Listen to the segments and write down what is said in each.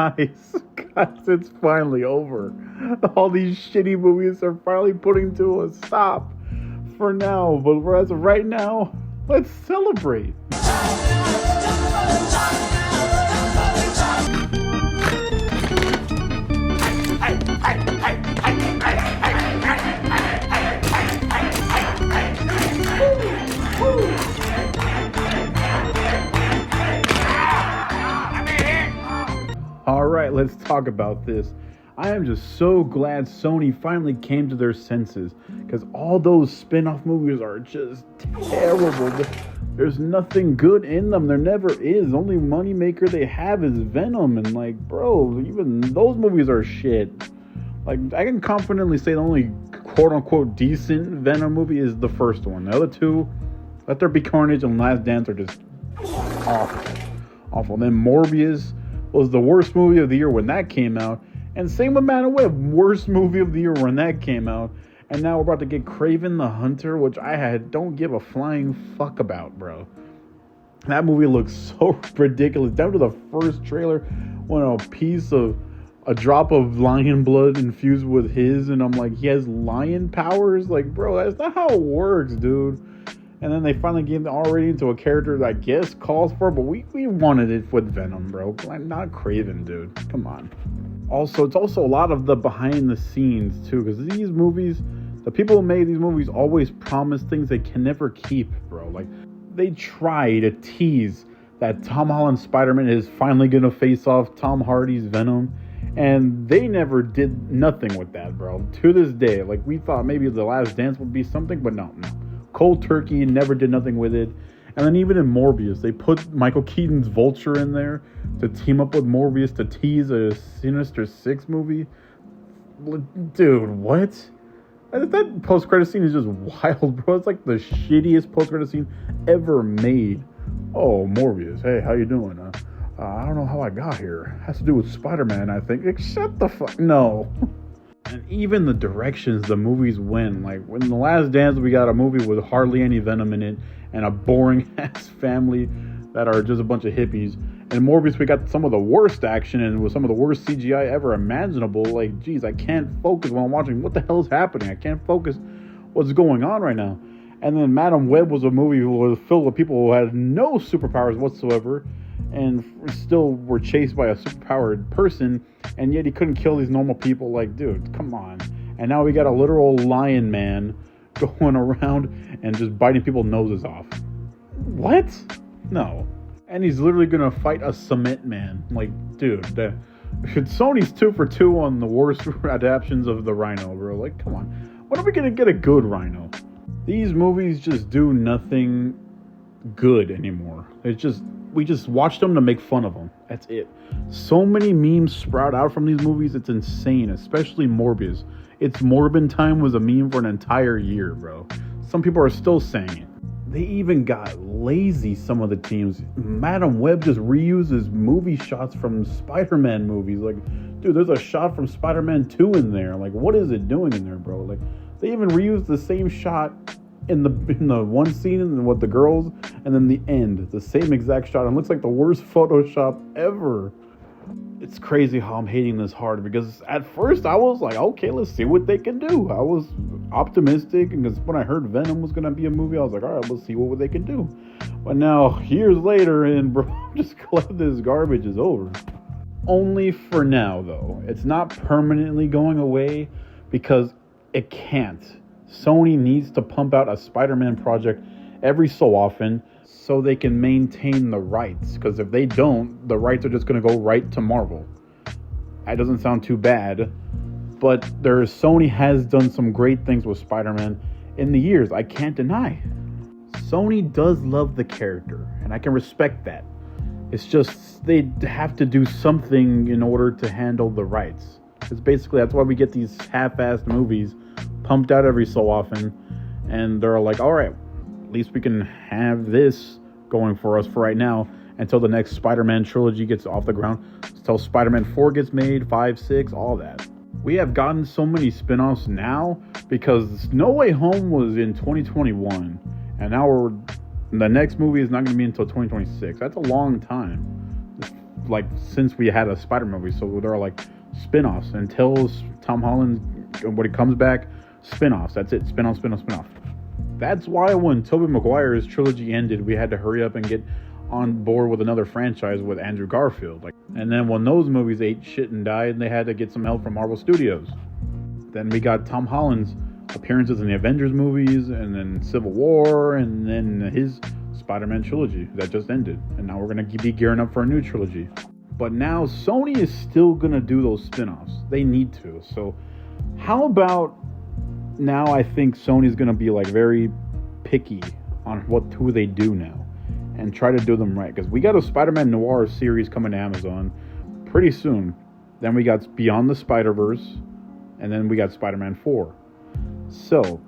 Guys, it's finally over. All these shitty movies are finally putting to a stop for now. But as of right now, let's celebrate. Alright, let's talk about this. I am just so glad Sony finally came to their senses, because all those spin-off movies are just terrible. There's nothing good in them. There never is. The only moneymaker they have is Venom, and like, bro, even those movies are shit. Like, I can confidently say the only quote-unquote decent Venom movie is the first one. The other two, Let There Be Carnage and Last Dance, are just awful. And then Morbius was the worst movie of the year when that came out. And same with Man of Web, worst movie of the year when that came out. And now we're about to get Kraven the Hunter, which don't give a flying fuck about, bro. That movie looks so ridiculous. Down to the first trailer when a drop of lion blood infused with his, and I'm like, he has lion powers? Like, bro, that's not how it works, dude. And then they finally gave the R-rating to a character that I guess calls for it, but we wanted it with Venom, bro. Not Kraven, dude. Come on. Also, it's also a lot of the behind the scenes, too, because these movies, the people who made these movies always promise things they can never keep, bro. Like, they try to tease that Tom Holland's Spider-Man is finally going to face off Tom Hardy's Venom, and they never did nothing with that, bro. To this day, like, we thought maybe The Last Dance would be something, but no. Cold turkey, never did nothing with it. And then even in Morbius, they put Michael Keaton's Vulture in there to team up with Morbius to tease a Sinister Six movie. Dude, what? That post-credit scene is just wild, bro. It's like the shittiest post-credit scene ever made. Oh, Morbius, hey, how you doing? I don't know how I got here. Has to do with Spider-Man, I think. Like, shut the fuck... No. And even the directions the movies went. Like, in The Last Dance, we got a movie with hardly any Venom in it and a boring-ass family that are just a bunch of hippies. In Morbius, we got some of the worst action and with some of the worst CGI ever imaginable. Like, geez, I can't focus while I'm watching. What the hell is happening? I can't focus what's going on right now. And then Madam Web was a movie filled with people who had no superpowers whatsoever and still were chased by a superpowered person, and yet he couldn't kill these normal people. Like, dude, come on. And now we got a literal lion man going around and just biting people's noses off. What? No. And he's literally gonna fight a cement man. Like, dude, Sony's 2 for 2 on the worst adaptations of the Rhino, bro. Like, come on. When are we gonna get a good Rhino? These movies just do nothing good anymore. We just watch them to make fun of them. That's it. So many memes sprout out from these movies, it's insane, especially Morbius. It's Morbin time was a meme for an entire year, bro. Some people are still saying it. They even got lazy, some of the teams. Madam Web just reuses movie shots from Spider-Man movies. Like, dude, there's a shot from Spider-Man 2 in there. Like, what is it doing in there, bro? Like, they even reused the same shot in the one scene with the girls, and then the end, the same exact shot. It looks like the worst Photoshop ever. It's crazy how I'm hating this hard, because at first I was like, okay, let's see what they can do. I was optimistic, because when I heard Venom was gonna be a movie, I was like, all right, let's see what they can do. But now, years later, and bro, I'm just glad this garbage is over. Only for now, though. It's not permanently going away, because it can't. Sony needs to pump out a Spider-Man project every so often so they can maintain the rights. Because if they don't, the rights are just going to go right to Marvel. That doesn't sound too bad. But Sony has done some great things with Spider-Man in the years. I can't deny. Sony does love the character, and I can respect that. It's just they have to do something in order to handle the rights. It's basically, that's why we get these half-assed movies pumped out every so often, and they're like, all right, at least we can have this going for us for right now until the next Spider-Man trilogy gets off the ground, until Spider-Man 4 gets made, 5, 6, all that. We have gotten so many spin-offs now because No Way Home was in 2021, and now the next movie is not going to be until 2026. That's a long time. like since we had a Spider-Man movie. So there are like spin-offs until Tom Holland, when he comes back, spin-offs. That's it. Spin-off. That's why when Tobey Maguire's trilogy ended, we had to hurry up and get on board with another franchise with Andrew Garfield. And then when those movies ate shit and died, they had to get some help from Marvel Studios. Then we got Tom Holland's appearances in the Avengers movies, and then Civil War, and then his Spider-Man trilogy that just ended. And now we're going to be gearing up for a new trilogy. But now Sony is still going to do those spin-offs. They need to. So how about now I think Sony's going to be like very picky on who they do now and try to do them right. Because we got a Spider-Man Noir series coming to Amazon pretty soon. Then we got Beyond the Spider-Verse, and then we got Spider-Man 4. So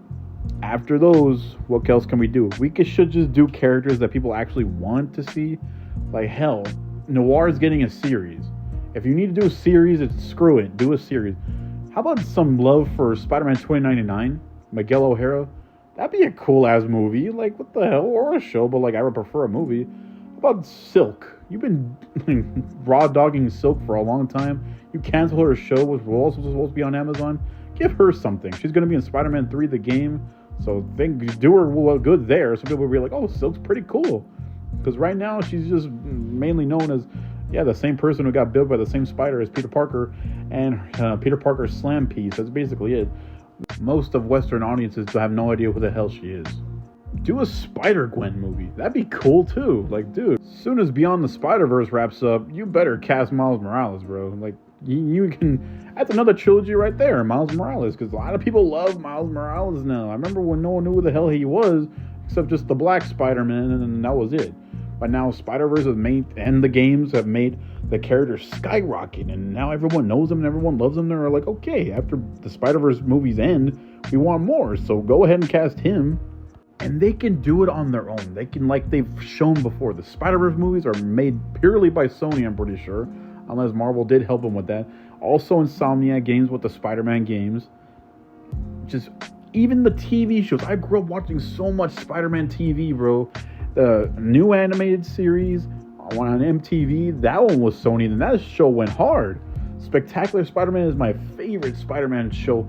after those, what else can we do? We should just do characters that people actually want to see. Like hell, Noir is getting a series. If you need to do a series, screw it, do a series. How about some love for Spider-Man 2099, Miguel O'Hara? That'd be a cool ass movie. Like, what the hell? Or a show, but like I would prefer a movie. How about Silk? You've been raw dogging Silk for a long time. You canceled her show, which was also supposed to be on Amazon. Give her something. She's going to be in Spider-Man 3, the game. So do her good there. So people will be like, oh, Silk's pretty cool. Because right now she's just mainly known as, the same person who got bit by the same spider as Peter Parker and Peter Parker's slam piece. That's basically it. Most of Western audiences have no idea who the hell she is. Do a Spider-Gwen movie. That'd be cool too. Like, dude, as soon as Beyond the Spider-Verse wraps up, you better cast Miles Morales, bro. Like, you can, that's another trilogy right there, Miles Morales, because a lot of people love Miles Morales now. I remember when no one knew who the hell he was, except just the Black Spider-Man, and then that was it. But now Spider-Verse has made, and the games have made the characters skyrocket, and now everyone knows them and everyone loves them. They're like, okay, after the Spider-Verse movies end, we want more, so go ahead and cast him. And they can do it on their own. They can, like they've shown before, the Spider-Verse movies are made purely by Sony, I'm pretty sure, unless Marvel did help them with that. Also Insomniac Games with the Spider-Man games. Just even the TV shows. I grew up watching so much Spider-Man TV, bro. The new animated series on MTV, that one was Sony, and that show went hard. Spectacular Spider-Man is my favorite Spider-Man show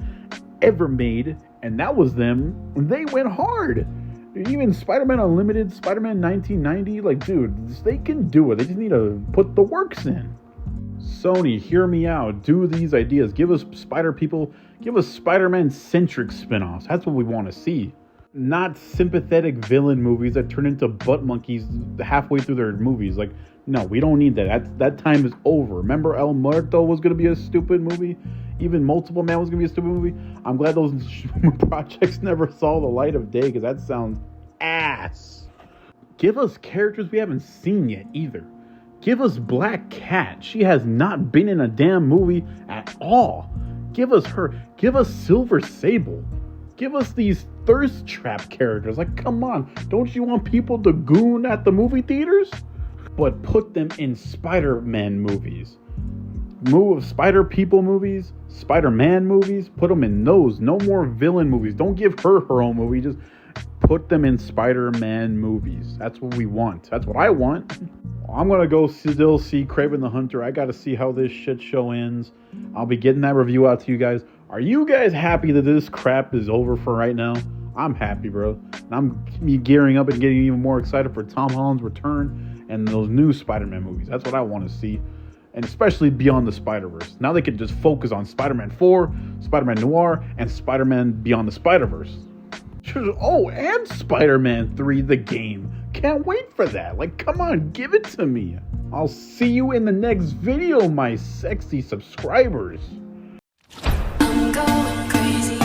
ever made, and that was them. They went hard. Even Spider-Man Unlimited, Spider-Man 1990, like, dude, they can do it. They just need to put the works in. Sony, hear me out. Do these ideas. Give us give us Spider-Man-centric spin-offs. That's what we want to see. Not sympathetic villain movies that turn into butt monkeys halfway through their movies. Like, no, we don't need that. That time is over. Remember El Muerto was going to be a stupid movie? Even Multiple Man was going to be a stupid movie? I'm glad those projects never saw the light of day, because that sounds ass. Give us characters we haven't seen yet either. Give us Black Cat. She has not been in a damn movie at all. Give us her. Give us Silver Sable. Give us these thirst trap characters. Like, come on. Don't you want people to goon at the movie theaters? But put them in Spider-Man movies. Spider People movies, Spider-Man movies. Put them in those. No more villain movies. Don't give her own movie. Just put them in Spider-Man movies. That's what we want. That's what I want. I'm going to go still see Kraven the Hunter. I got to see how this shit show ends. I'll be getting that review out to you guys. Are you guys happy that this crap is over for right now? I'm happy, bro. And I'm gearing up and getting even more excited for Tom Holland's return and those new Spider-Man movies. That's what I want to see. And especially Beyond the Spider-Verse. Now they can just focus on Spider-Man 4, Spider-Man Noir, and Spider-Man Beyond the Spider-Verse. Oh, and Spider-Man 3, the game. Can't wait for that. Like, come on, give it to me. I'll see you in the next video, my sexy subscribers. I'm going crazy.